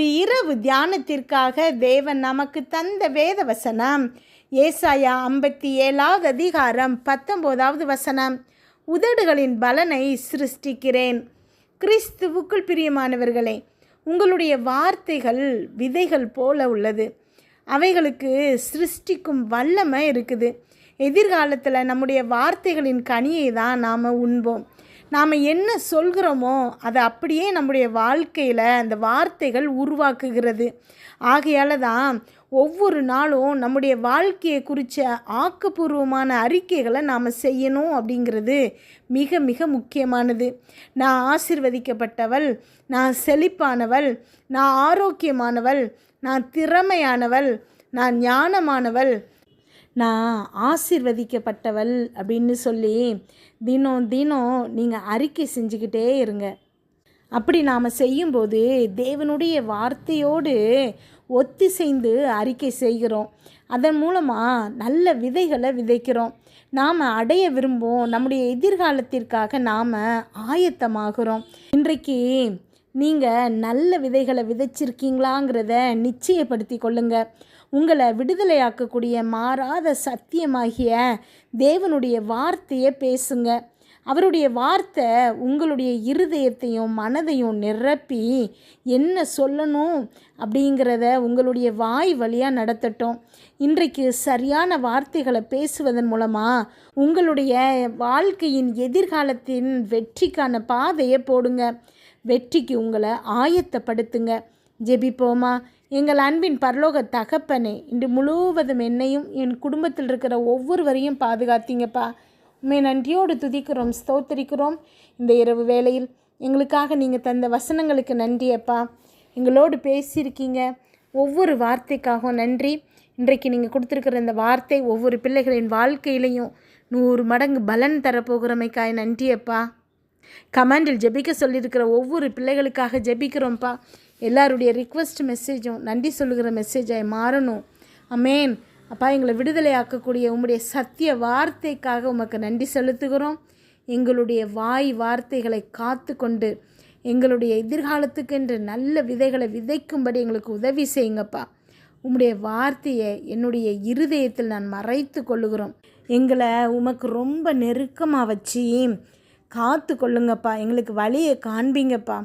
இரவு தியானத்திற்காக தேவன் நமக்கு தந்த வேத வசனம் ஏசாயா 57 அதிகாரம் 19 வசனம். உதடுகளின் பலனை சிருஷ்டிக்கிறேன். கிறிஸ்துவுக்குள் பிரியமானவர்களே, உங்களுடைய வார்த்தைகள் விதைகள் போல உள்ளது. அவைகளுக்கு சிருஷ்டிக்கும் வல்லமை இருக்குது. எதிர்காலத்தில் நம்முடைய வார்த்தைகளின் கனியை தான் நாம் உண்போம். நாம் என்ன சொல்கிறோமோ அதை அப்படியே நம்முடைய வாழ்க்கையில் அந்த வார்த்தைகள் உருவாக்குகிறது. ஆகையால் தான் ஒவ்வொரு நாளும் நம்முடைய வாழ்க்கையை குறித்த ஆக்கப்பூர்வமான அறிக்கைகளை நாம் செய்யணும் அப்படிங்கிறது மிக மிக முக்கியமானது. நான் ஆசீர்வதிக்கப்பட்டவள், நான் செழிப்பானவள், நான் ஆரோக்கியமானவள், நான் திறமையானவள், நான் ஞானமானவள், நான் ஆசீர்வதிக்கப்பட்டவள் அப்படின்னு சொல்லி தினம் தினம் நீங்கள் அறிக்கை செஞ்சுக்கிட்டே இருங்க. அப்படி நாம் செய்யும்போது தேவனுடைய வார்த்தையோடு ஒத்திசைந்து அறிக்கை செய்கிறோம். அதன் மூலமாக நல்ல விதைகளை விதைக்கிறோம். நாம் அடைய விரும்பும் நம்முடைய எதிர்காலத்திற்காக நாம் ஆயத்தமாகிறோம். இன்றைக்கு நீங்கள் நல்ல விதைகளை விதைச்சிருக்கீங்களாங்கிறத நிச்சயப்படுத்தி கொள்ளுங்க. உங்களை விடுதலையாக்கக்கூடிய மாறாத சத்தியமாகிய தேவனுடைய வார்த்தையை பேசுங்க. அவருடைய வார்த்தை உங்களுடைய இருதயத்தையும் மனதையும் நிரப்பி என்ன சொல்லணும் அப்படிங்கிறத உங்களுடைய வாய் வழியாக நடத்தட்டும். இன்றைக்கு சரியான வார்த்தைகளை பேசுவதன் மூலமாக உங்களுடைய வாழ்க்கையின் எதிர்காலத்தின் வெற்றிக்கான பாதையை போடுங்க. வெற்றிக்கு உங்களை ஆயத்தப்படுத்துங்க. ஜெபிப்போமா. எங்கள் அன்பின் பரலோக தகப்பனே, இன்று முழுவதும் என்னையும் என் குடும்பத்தில் இருக்கிற ஒவ்வொருவரையும் பாதுகாத்தீங்கப்பா. உண்மை நன்றியோடு துதிக்கிறோம், ஸ்தோத்திரிக்கிறோம். இந்த இரவு வேளையில் எங்களுக்காக நீங்கள் தந்த வசனங்களுக்கு நன்றியப்பா. எங்களோடு பேசியிருக்கீங்க. ஒவ்வொரு வார்த்தைக்காகவும் நன்றி. இன்றைக்கு நீங்கள் கொடுத்துருக்கிற இந்த வார்த்தை ஒவ்வொரு பிள்ளைகளின் வாழ்க்கையிலையும் 100 மடங்கு பலன் தரப்போகிறமைக்காய் நன்றியப்பா. கமெண்டில் ஜெபிக்க சொல்லியிருக்கிற ஒவ்வொரு பிள்ளைகளுக்காக ஜெபிக்கிறோம்ப்பா. எல்லாருடைய ரிக்வெஸ்ட் மெசேஜும் நன்றி சொல்லுகிற மெசேஜாய் மாறணும். அமேன். அப்பா, எங்களை விடுதலையாக்கக்கூடிய உம்முடைய சத்திய வார்த்தைக்காக உமக்கு நன்றி செலுத்துகிறோம். எங்களுடைய வாய் வார்த்தைகளை காத்து கொண்டு எங்களுடைய எதிர்காலத்துக்கென்று நல்ல விதைகளை விதைக்கும்படி எங்களுக்கு உதவி செய்யுங்கப்பா. உம்முடைய வார்த்தையை என்னுடைய இருதயத்தில் நான் மறைத்து கொள்ளுகிறோம். எங்களை உமக்கு ரொம்ப நெருக்கமாக வச்சு காத்து கொள்ளுங்கப்பா. எங்களுக்கு வழியை காண்பீங்கப்பா.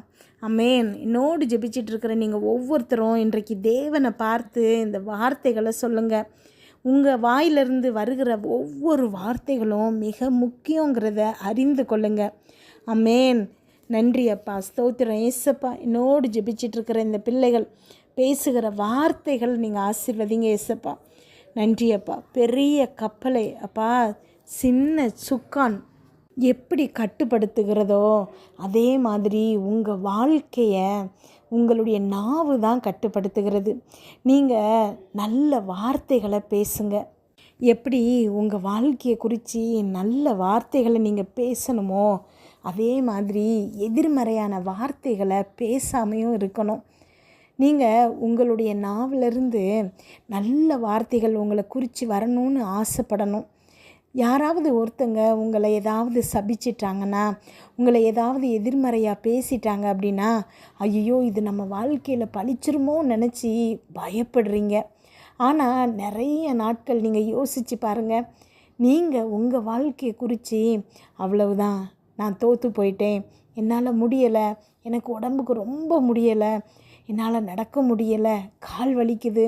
அமேன். என்னோடு ஜெபிச்சிட்டு இருக்கிற நீங்கள் ஒவ்வொருத்தரும் இன்றைக்கு தேவனை பார்த்து இந்த வார்த்தைகளை சொல்லுங்கள். உங்கள் வாயிலிருந்து வருகிற ஒவ்வொரு வார்த்தைகளும் மிக முக்கியங்கிறத அறிந்து கொள்ளுங்க. அமேன். நன்றி அப்பா, ஸ்தோத்திரம் ஏசப்பா. என்னோடு ஜெபிச்சிட்ருக்கிற இந்த பிள்ளைகள் பேசுகிற வார்த்தைகள் நீங்கள் ஆசீர்வதிங்க ஏசப்பா. நன்றி அப்பா. பெரிய கப்பலை அப்பா சின்ன சுக்கான் எப்படி கட்டுப்படுத்துகிறதோ அதே மாதிரி உங்கள் வாழ்க்கையை உங்களுடைய நாவு தான் கட்டுப்படுத்துகிறது. நீங்கள் நல்ல வார்த்தைகளை பேசுங்க. எப்படி உங்கள் வாழ்க்கையை குறித்து நல்ல வார்த்தைகளை நீங்கள் பேசணுமோ அதே மாதிரி எதிர்மறையான வார்த்தைகளை பேசாமையும் இருக்கணும். நீங்கள் உங்களுடைய நாவிலிருந்து நல்ல வார்த்தைகள் உங்களை குறித்து வரணும்னு ஆசைப்படணும். யாராவது ஒருத்தங்க உங்களை ஏதாவது சபிச்சிட்டாங்கன்னா, உங்களை ஏதாவது எதிர்மறையாக பேசிட்டாங்க அப்படின்னா, ஐயோ இது நம்ம வாழ்க்கையில் பழிச்சிருமோன்னு நினச்சி பயப்படுறீங்க. ஆனால் நிறைய நாட்கள் நீங்கள் யோசித்து பாருங்கள். நீங்கள் உங்கள் வாழ்க்கையை குறித்து அவ்வளவுதான், நான் தோற்று போயிட்டேன், என்னால் முடியலை, எனக்கு உடம்புக்கு ரொம்ப முடியலை, என்னால் நடக்க முடியலை, கால் வலிக்குது,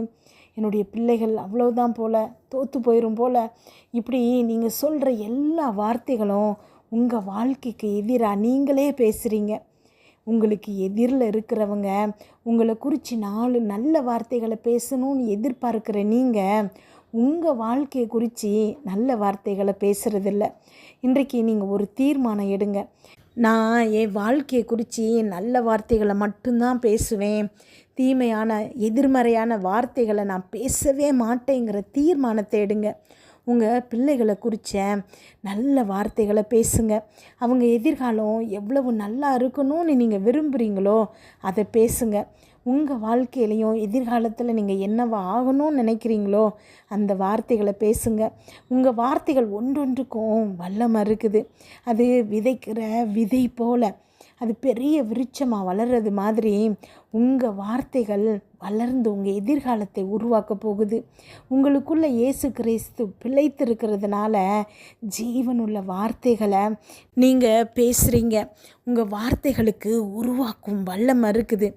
என்னுடைய பிள்ளைகள் அவ்வளோதான் போல், தோற்று போயிடும் போல், இப்படி நீங்கள் சொல்கிற எல்லா வார்த்தைகளும் உங்கள் வாழ்க்கைக்கு எதிராக நீங்களே பேசுகிறீங்க. உங்களுக்கு எதிரில் இருக்கிறவங்க உங்களை குறித்து 4 நல்ல வார்த்தைகளை பேசணும்னு எதிர்பார்க்குற நீங்கள் உங்கள் வாழ்க்கையை குறித்து நல்ல வார்த்தைகளை பேசுகிறதில்ல. இன்றைக்கு நீங்கள் ஒரு தீர்மானம் எடுங்க. நான் என் வாழ்க்கையை குறித்து நல்ல வார்த்தைகளை மட்டும்தான் பேசுவேன், தீமையான எதிர்மறையான வார்த்தைகளை நான் பேசவே மாட்டேங்கிற தீர்மானத்தை எடுங்க. உங்கள் பிள்ளைகளை குறித்த நல்ல வார்த்தைகளை பேசுங்க. அவங்க எதிர்காலம் எவ்வளவு நல்லா இருக்கணும்னு நீங்கள் விரும்புகிறீங்களோ அதை பேசுங்க. உங்கள் வாழ்க்கையிலையும் எதிர்காலத்தில் நீங்கள் என்னவா ஆகணும்னு நினைக்கிறீங்களோ அந்த வார்த்தைகளை பேசுங்க. உங்கள் வார்த்தைகள் ஒன்றொன்றுக்கும் வல்லமை இருக்குது. அது விதைக்கிற விதை போல், அது பெரிய விருட்சமாக வளர்றது மாதிரி உங்கள் வார்த்தைகள் வளர்ந்து உங்கள் எதிர்காலத்தை உருவாக்க போகுது. உங்களுக்குள்ள இயேசு கிறிஸ்து பிழைத்திருக்கிறதுனால ஜீவனுள்ள வார்த்தைகளை நீங்கள் பேசுகிறீங்க. உங்கள் வார்த்தைகளுக்கு உருவாக்கும் வல்லமை இருக்குது.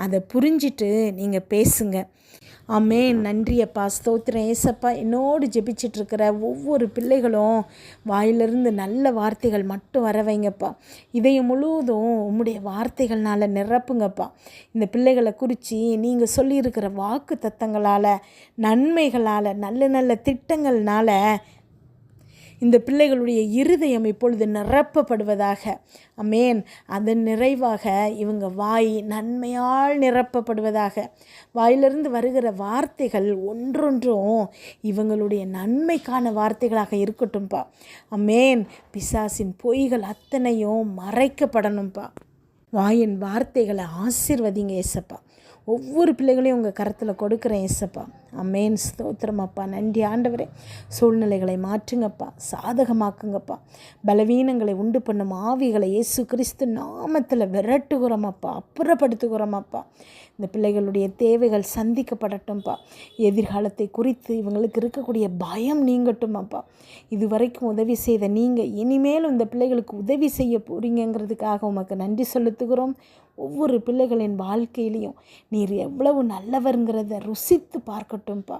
அதை புரிஞ்சிட்டு நீங்கள் பேசுங்க. ஆமென். நன்றி அப்பா, ஸ்தோத்திரம் ஏசப்பா. என்னோடு ஜெபிச்சிட்ருக்கிற ஒவ்வொரு பிள்ளைகளும் வாயிலிருந்து நல்ல வார்த்தைகள் மட்டும் வர வைங்கப்பா. இதயம் முழுவதும் உம்முடைய வார்த்தைகள்னால நிரப்புங்கப்பா. இந்த பிள்ளைகளை குறித்து நீங்கள் சொல்லியிருக்கிற வாக்கு தத்தங்களால், நன்மைகளால், நல்ல நல்ல திட்டங்கள்னால இந்த பிள்ளைகளுடைய இருதயம் இப்பொழுது நிரப்பப்படுவதாக. ஆமென். அதன் நிறைவாக இவங்க வாய் நன்மையால் நிரப்பப்படுவதாக. வாயிலிருந்து வருகிற வார்த்தைகள் ஒன்றொன்றும் இவங்களுடைய நன்மைக்கான வார்த்தைகளாக இருக்கட்டும்ப்பா. ஆமென். பிசாசின் பொய்கள் அத்தனையும் மறைக்கப்படணும்ப்பா. வாயின் வார்த்தைகளை ஆசீர்வதிங்க ஏசப்பா. ஒவ்வொரு பிள்ளைகளையும் உங்கள் கரத்தில் கொடுக்குறேன் ஏசப்பா. ஆமென். ஸ்தோத்திரமப்பா. நன்றி ஆண்டவரே. சூழ்நிலைகளை மாற்றுங்கப்பா, சாதகமாக்குங்கப்பா. பலவீனங்களை உண்டு பண்ணும் ஆவிகளை இயேசு கிறிஸ்து நாமத்தில் விரட்டுகிறோமப்பா, அப்புறப்படுத்துகிறோமப்பா. இந்த பிள்ளைகளுடைய தேவைகள் சந்திக்கப்படட்டும்ப்பா. எதிர்காலத்தை குறித்து இவங்களுக்கு இருக்கக்கூடிய பயம் நீங்கட்டுமாப்பா. இதுவரைக்கும் உதவி செய்த நீங்கள் இனிமேலும் இந்த பிள்ளைகளுக்கு உதவி செய்ய போகிறீங்கிறதுக்காக உமக்கு நன்றி செலுத்துகிறோம். ஒவ்வொரு பிள்ளைகளின் வாழ்க்கையிலையும் நீர் எவ்வளவு நல்லவருங்கிறத ருசித்து பார்க்கட்டும்ப்பா.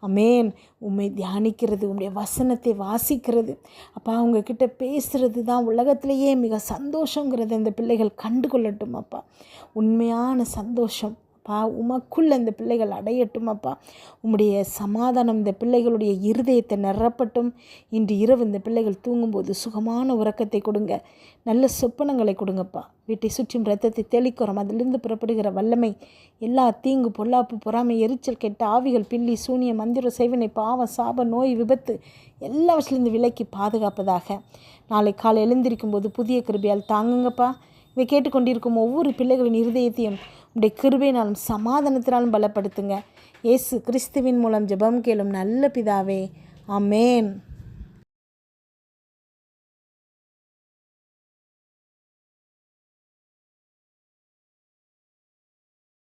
ஆமென். உம்மை தியானிக்கிறது, உம்முடைய வசனத்தை வாசிக்கிறது, அப்பா உங்ககிட்ட பேசுகிறது தான் உலகத்திலேயே மிக சந்தோஷங்கிறத இந்த பிள்ளைகள் கண்டு கொள்ளட்டும் அப்பா. உண்மையான சந்தோஷம் அப்பா உமக்குள்ள இந்த பிள்ளைகள் அடையட்டும் அப்பா. உம்முடைய சமாதானம் இந்த பிள்ளைகளுடைய இருதயத்தை நிரப்பட்டும். இன்று இரவு இந்த பிள்ளைகள் தூங்கும்போது சுகமான உறக்கத்தை கொடுங்க, நல்ல சொப்பனங்களை கொடுங்கப்பா. வீட்டை சுற்றும் இரத்தத்தை தெளிக்கிறோம். அதிலிருந்து புறப்படுகிற வல்லமை எல்லா தீங்கு, பொல்லாப்பு, பொறாமை, எரிச்சல், கெட்ட ஆவிகள், பில்லி, சூனிய, மந்திர, செய்வினை, பாவம், சாப, நோய், விபத்து எல்லாவற்றிலிருந்து விலக்கி பாதுகாப்பதாக. நாளை காலை எழுந்திருக்கும் போது புதிய கிருபையால் தாங்குங்கப்பா. இதை கேட்டுக்கொண்டிருக்கும் ஒவ்வொரு பிள்ளைகளின் இருதயத்தையும் உடைய கிருபையினாலும் சமாதானத்தினாலும் பலப்படுத்துங்க. இயேசு கிறிஸ்துவின் மூலம் ஜெபம் கேளும் நல்ல பிதாவே. ஆமென்.